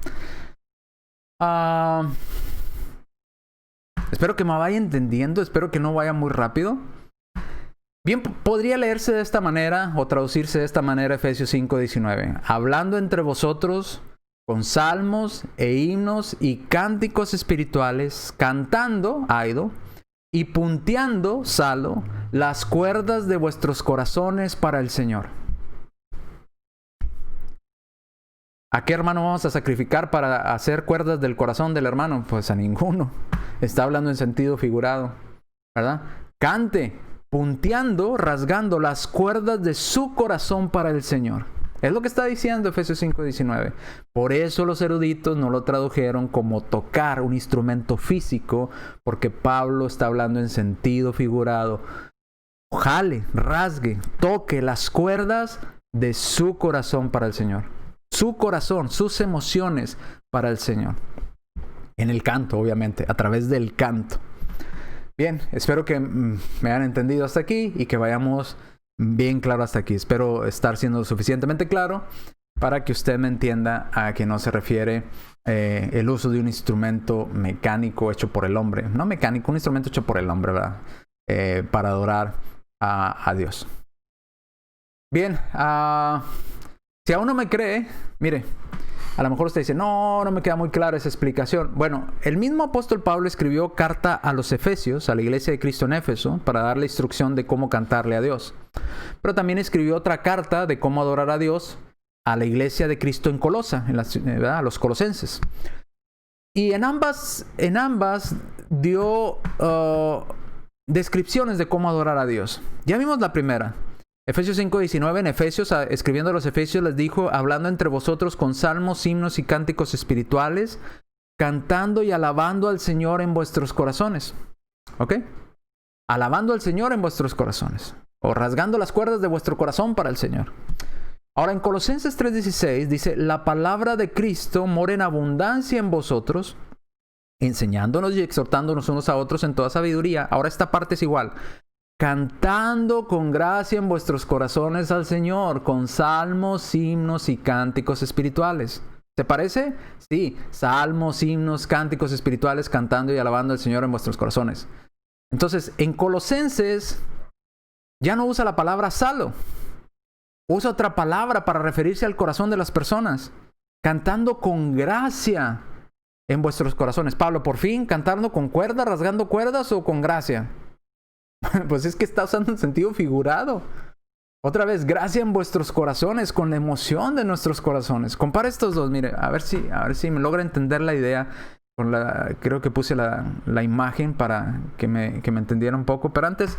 Espero que me vaya entendiendo, espero que no vaya muy rápido. Bien, podría leerse de esta manera o traducirse de esta manera Efesios 5:19. Hablando entre vosotros con salmos e himnos y cánticos espirituales, cantando, aido, y punteando, salo, las cuerdas de vuestros corazones para el Señor. ¿A qué hermano vamos a sacrificar para hacer cuerdas del corazón del hermano? Pues a ninguno. Está hablando en sentido figurado, ¿verdad? Cante, punteando, rasgando las cuerdas de su corazón para el Señor. Es lo que está diciendo Efesios 5:19. Por eso los eruditos no lo tradujeron como tocar un instrumento físico, porque Pablo está hablando en sentido figurado. Jale, rasgue, toque las cuerdas de su corazón para el Señor. Su corazón, sus emociones para el Señor. En el canto, obviamente, a través del canto. Bien, espero que me hayan entendido hasta aquí y que vayamos bien claro hasta aquí. Espero estar siendo suficientemente claro para que usted me entienda a qué no se refiere el uso de un instrumento mecánico hecho por el hombre. No mecánico, un instrumento hecho por el hombre, ¿verdad? Para adorar a Dios. Bien, si aún no me cree, mire, a lo mejor usted dice, no me queda muy clara esa explicación. Bueno, el mismo apóstol Pablo escribió carta a los Efesios, a la iglesia de Cristo en Éfeso, para darle instrucción de cómo cantarle a Dios. Pero también escribió otra carta de cómo adorar a Dios a la iglesia de Cristo en Colosa, a los colosenses. Y en ambas dio descripciones de cómo adorar a Dios. Ya vimos la primera. Efesios 5:19, en Efesios, escribiendo a los Efesios, les dijo, hablando entre vosotros con salmos, himnos y cánticos espirituales, cantando y alabando al Señor en vuestros corazones. ¿Ok? Alabando al Señor en vuestros corazones. O rasgando las cuerdas de vuestro corazón para el Señor. Ahora, en Colosenses 3:16 dice, la palabra de Cristo mora en abundancia en vosotros, enseñándonos y exhortándonos unos a otros en toda sabiduría. Ahora esta parte es igual. Cantando con gracia en vuestros corazones al Señor, con salmos, himnos y cánticos espirituales. ¿Te parece? Sí, salmos, himnos, cánticos espirituales, cantando y alabando al Señor en vuestros corazones. Entonces, en Colosenses ya no usa la palabra salo. Usa otra palabra para referirse al corazón de las personas. Cantando con gracia en vuestros corazones. Pablo, por fin, cantando con cuerdas, rasgando cuerdas o con gracia. Pues es que está usando un sentido figurado. Otra vez, gracia en vuestros corazones, con la emoción de nuestros corazones. Compara estos dos, mire, a ver si me logra entender la idea. Creo que puse la imagen para que me entendiera un poco. Pero antes,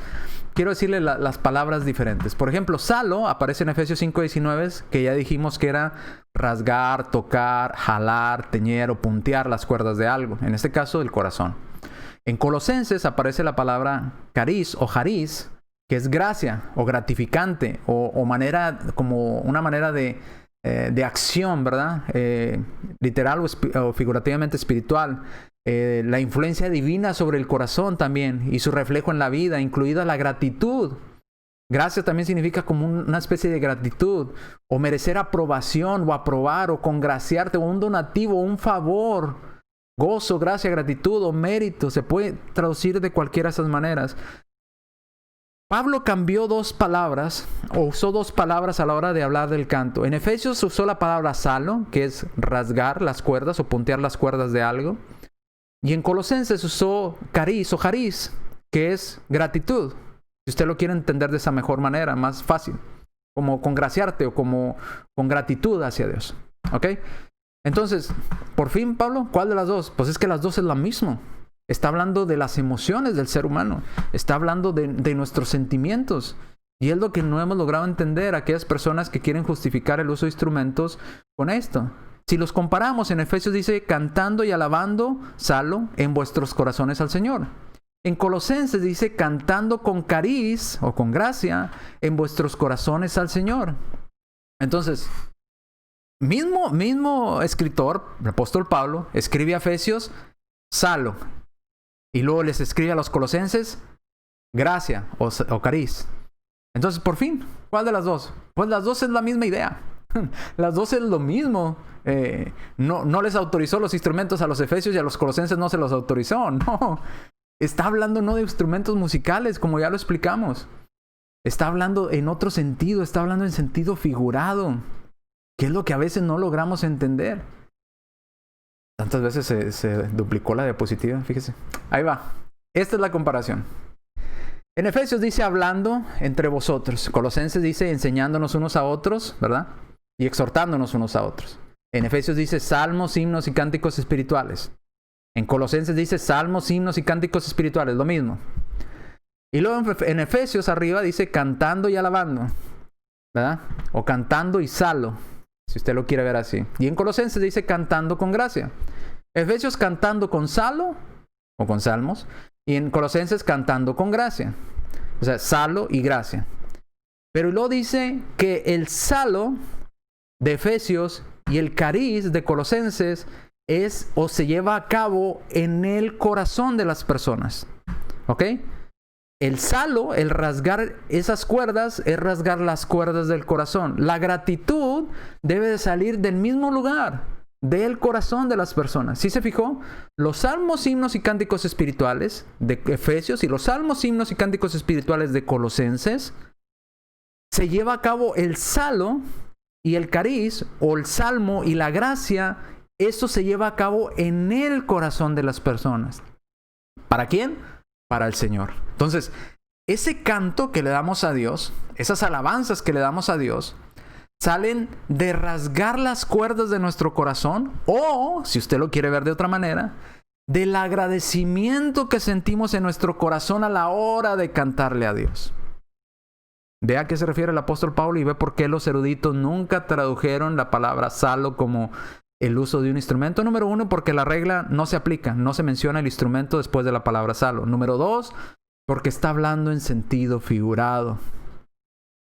quiero decirle las palabras diferentes. Por ejemplo, salo aparece en Efesios 5:19, que ya dijimos que era rasgar, tocar, jalar, teñer o puntear las cuerdas de algo. En este caso, el corazón. En Colosenses aparece la palabra caris o charis, que es gracia o gratificante o manera, como una manera de acción, ¿verdad? Literal o figurativamente espiritual. La influencia divina sobre el corazón también y su reflejo en la vida, incluida la gratitud. Gracia también significa como una especie de gratitud o merecer aprobación o aprobar o congraciarte o un donativo, un favor. Gozo, gracia, gratitud o mérito. Se puede traducir de cualquiera de esas maneras. Pablo cambió dos palabras, o usó dos palabras a la hora de hablar del canto. En Efesios usó la palabra salo, que es rasgar las cuerdas o puntear las cuerdas de algo. Y en Colosenses usó caris o charis, que es gratitud. Si usted lo quiere entender de esa mejor manera, más fácil. Como congraciarte o como con gratitud hacia Dios. ¿Ok? Entonces, por fin, Pablo, ¿cuál de las dos? Pues es que las dos es lo mismo. Está hablando de las emociones del ser humano. Está hablando de nuestros sentimientos. Y es lo que no hemos logrado entender aquellas personas que quieren justificar el uso de instrumentos con esto. Si los comparamos, en Efesios dice, cantando y alabando, salo, en vuestros corazones al Señor. En Colosenses dice, cantando con caris o con gracia, en vuestros corazones al Señor. Entonces, mismo escritor, el apóstol Pablo, escribe a Efesios, salo. Y luego les escribe a los colosenses, gracia o caris. Entonces, por fin, ¿cuál de las dos? Pues las dos es la misma idea. Las dos es lo mismo. No les autorizó los instrumentos a los efesios y a los colosenses no se los autorizó. No. Está hablando no de instrumentos musicales, como ya lo explicamos. Está hablando en otro sentido, está hablando en sentido figurado. Que es lo que a veces no logramos entender. Tantas veces se duplicó la diapositiva, fíjese. Ahí va. Esta es la comparación. En Efesios dice hablando entre vosotros. Colosenses dice enseñándonos unos a otros, ¿verdad? Y exhortándonos unos a otros. En Efesios dice salmos, himnos y cánticos espirituales. En Colosenses dice salmos, himnos y cánticos espirituales, lo mismo. Y luego en Efesios arriba dice cantando y alabando, ¿verdad? O cantando y salo, si usted lo quiere ver así. Y en Colosenses dice cantando con gracia. Efesios cantando con salo o con salmos. Y en Colosenses cantando con gracia. O sea, salo y gracia. Pero luego dice que el salo de Efesios y el caris de Colosenses es o se lleva a cabo en el corazón de las personas. ¿Ok? El salo, el rasgar esas cuerdas, es rasgar las cuerdas del corazón. La gratitud debe de salir del mismo lugar, del corazón de las personas. ¿Sí se fijó? Los salmos, himnos y cánticos espirituales de Efesios y los salmos, himnos y cánticos espirituales de Colosenses, se lleva a cabo el salo y el caris, o el salmo y la gracia. Eso se lleva a cabo en el corazón de las personas. ¿Para quién? Para el Señor. Entonces, ese canto que le damos a Dios, esas alabanzas que le damos a Dios, salen de rasgar las cuerdas de nuestro corazón, o, si usted lo quiere ver de otra manera, del agradecimiento que sentimos en nuestro corazón a la hora de cantarle a Dios. Ve a qué se refiere el apóstol Pablo y ve por qué los eruditos nunca tradujeron la palabra salo como el uso de un instrumento. Número 1, porque la regla no se aplica, no se menciona el instrumento después de la palabra salo. Número 2, porque está hablando en sentido figurado.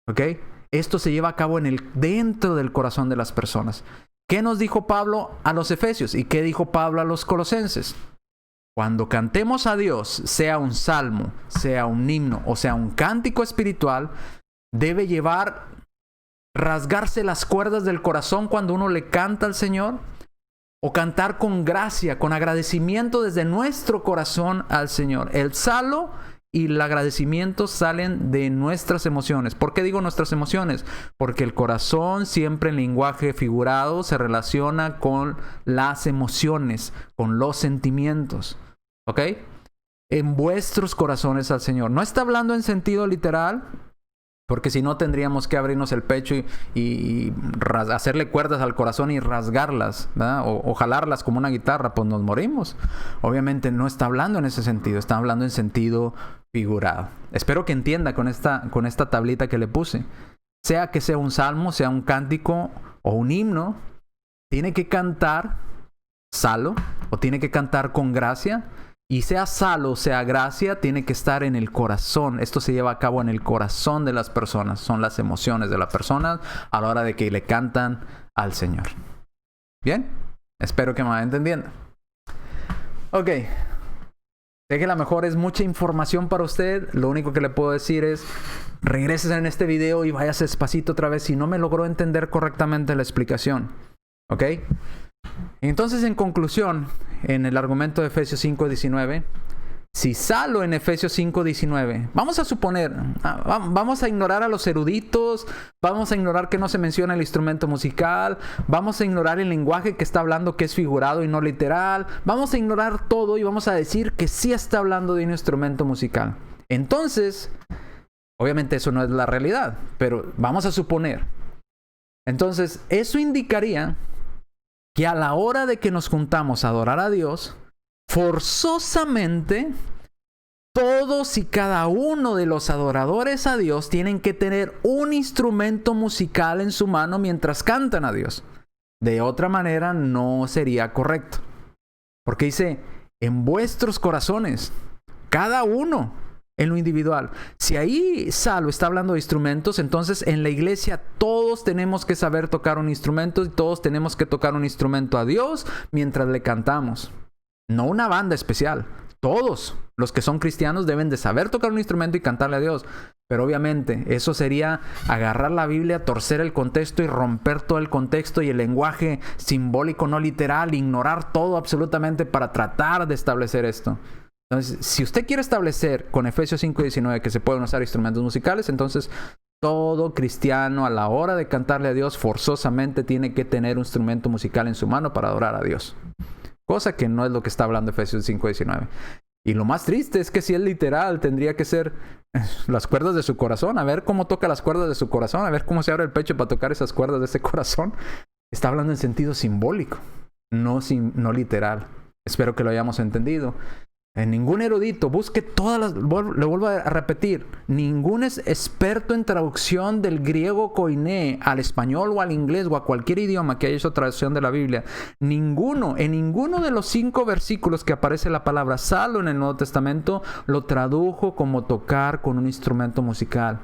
¿Ok? Esto se lleva a cabo dentro del corazón de las personas. ¿Qué nos dijo Pablo a los efesios? ¿Y qué dijo Pablo a los colosenses? Cuando cantemos a Dios, sea un salmo, sea un himno o sea un cántico espiritual, debe rasgarse las cuerdas del corazón cuando uno le canta al Señor, o cantar con gracia, con agradecimiento desde nuestro corazón al Señor. El salmo y el agradecimiento salen de nuestras emociones. ¿Por qué digo nuestras emociones? Porque el corazón siempre en lenguaje figurado se relaciona con las emociones, con los sentimientos. ¿Ok? En vuestros corazones al Señor. No está hablando en sentido literal, porque si no tendríamos que abrirnos el pecho y hacerle cuerdas al corazón y rasgarlas, ¿verdad? O jalarlas como una guitarra, pues nos morimos. Obviamente no está hablando en ese sentido, está hablando en sentido figurado. Espero que entienda con esta tablita que le puse. Sea que sea un salmo, sea un cántico o un himno, tiene que cantar salo o tiene que cantar con gracia. Y sea salo, sea gracia, tiene que estar en el corazón. Esto se lleva a cabo en el corazón de las personas. Son las emociones de la persona a la hora de que le cantan al Señor. ¿Bien? Espero que me vaya entendiendo. Ok. Sé que a lo mejor es mucha información para usted. Lo único que le puedo decir es, regreses en este video y váyase despacito otra vez si no me logró entender correctamente la explicación. ¿Ok? Entonces, en conclusión, en el argumento de Efesios 5:19, si salo en Efesios 5:19, vamos a suponer, vamos a ignorar a los eruditos, vamos a ignorar que no se menciona el instrumento musical, vamos a ignorar el lenguaje que está hablando que es figurado y no literal, vamos a ignorar todo y vamos a decir que sí está hablando de un instrumento musical. Entonces, obviamente eso no es la realidad, pero vamos a suponer. Entonces, eso indicaría que a la hora de que nos juntamos a adorar a Dios, forzosamente todos y cada uno de los adoradores a Dios tienen que tener un instrumento musical en su mano mientras cantan a Dios. De otra manera no sería correcto. Porque dice, en vuestros corazones, cada uno en lo individual. Si ahí Salo está hablando de instrumentos, entonces en la iglesia todos tenemos que saber tocar un instrumento y todos tenemos que tocar un instrumento a Dios mientras le cantamos. No una banda especial. Todos los que son cristianos deben de saber tocar un instrumento y cantarle a Dios. Pero obviamente eso sería agarrar la Biblia, torcer el contexto y romper todo el contexto y el lenguaje simbólico no literal, ignorar todo absolutamente para tratar de establecer esto. Entonces, si usted quiere establecer con Efesios 5:19 que se pueden usar instrumentos musicales, entonces todo cristiano a la hora de cantarle a Dios forzosamente tiene que tener un instrumento musical en su mano para adorar a Dios. Cosa que no es lo que está hablando Efesios 5:19. Y lo más triste es que si es literal, tendría que ser las cuerdas de su corazón. A ver cómo toca las cuerdas de su corazón. A ver cómo se abre el pecho para tocar esas cuerdas de ese corazón. Está hablando en sentido simbólico, no literal. Espero que lo hayamos entendido. En ningún erudito, busque todas las... Le vuelvo a repetir. Ningún es experto en traducción del griego koiné al español o al inglés o a cualquier idioma que haya hecho traducción de la Biblia. En ninguno de los 5 versículos que aparece la palabra salo en el Nuevo Testamento lo tradujo como tocar con un instrumento musical.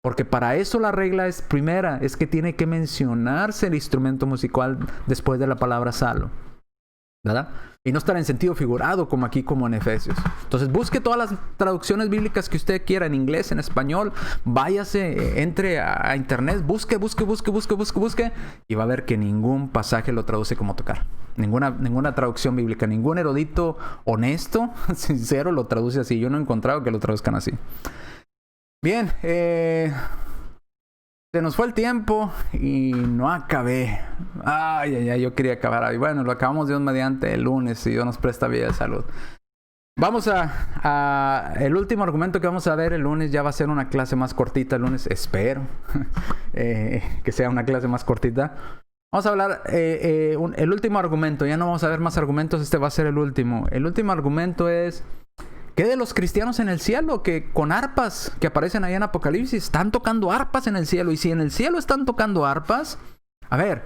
Porque para eso la regla es primera, es que tiene que mencionarse el instrumento musical después de la palabra salo. ¿Verdad? Y no estar en sentido figurado como aquí, como en Efesios. Entonces busque todas las traducciones bíblicas que usted quiera, en inglés, en español. Váyase, entre a internet, busque y va a ver que ningún pasaje lo traduce como tocar. Ninguna traducción bíblica, ningún erudito honesto, sincero, lo traduce así. Yo no he encontrado que lo traduzcan así. Bien, se nos fue el tiempo y no acabé. Yo quería acabar ahí. Bueno, lo acabamos Dios mediante el lunes, si Dios nos presta vida de salud. Vamos a el último argumento que vamos a ver el lunes. Ya va a ser una clase más cortita el lunes, espero que sea una clase más cortita. Vamos a hablar el último argumento. Ya no vamos a ver más argumentos, este va a ser el último. El último argumento es: ¿qué de los cristianos en el cielo que con arpas que aparecen ahí en Apocalipsis están tocando arpas en el cielo? Y si en el cielo están tocando arpas, a ver,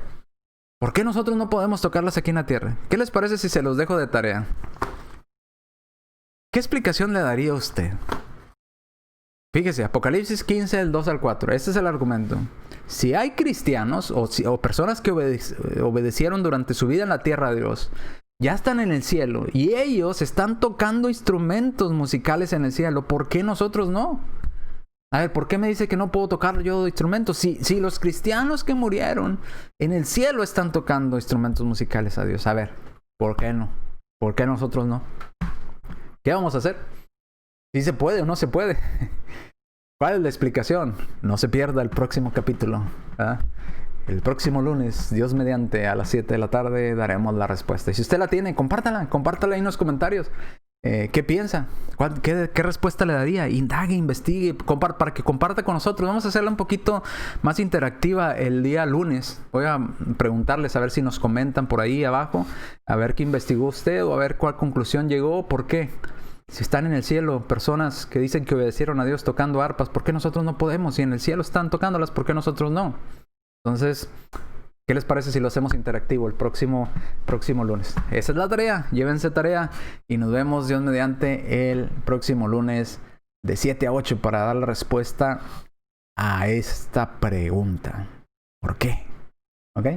¿por qué nosotros no podemos tocarlas aquí en la tierra? ¿Qué les parece si se los dejo de tarea? ¿Qué explicación le daría a usted? Fíjese, Apocalipsis 15, del 2 al 4. Este es el argumento. Si hay cristianos o personas que obedecieron durante su vida en la tierra a Dios, ya están en el cielo y ellos están tocando instrumentos musicales en el cielo, ¿por qué nosotros no? A ver, ¿por qué me dice que no puedo tocar yo instrumentos? Si los cristianos que murieron en el cielo están tocando instrumentos musicales a Dios. A ver, ¿por qué no? ¿Por qué nosotros no? ¿Qué vamos a hacer? ¿Sí se puede o no se puede? ¿Cuál es la explicación? No se pierda el próximo capítulo, ¿verdad? El próximo lunes, Dios mediante, a las 7 de la tarde daremos la respuesta. Y si usted la tiene, compártala ahí en los comentarios. ¿Qué piensa? ¿Qué respuesta le daría? Indague, investigue, para que comparta con nosotros. Vamos a hacerla un poquito más interactiva el día lunes. Voy a preguntarles a ver si nos comentan por ahí abajo, a ver qué investigó usted o a ver cuál conclusión llegó. ¿Por qué? Si están en el cielo personas que dicen que obedecieron a Dios tocando arpas, ¿por qué nosotros no podemos? Si en el cielo están tocándolas, ¿por qué nosotros no? Entonces, ¿qué les parece si lo hacemos interactivo el próximo lunes? Esa es la tarea, llévense tarea y nos vemos Dios mediante el próximo lunes de 7 a 8 para dar la respuesta a esta pregunta. ¿Por qué? ¿Ok?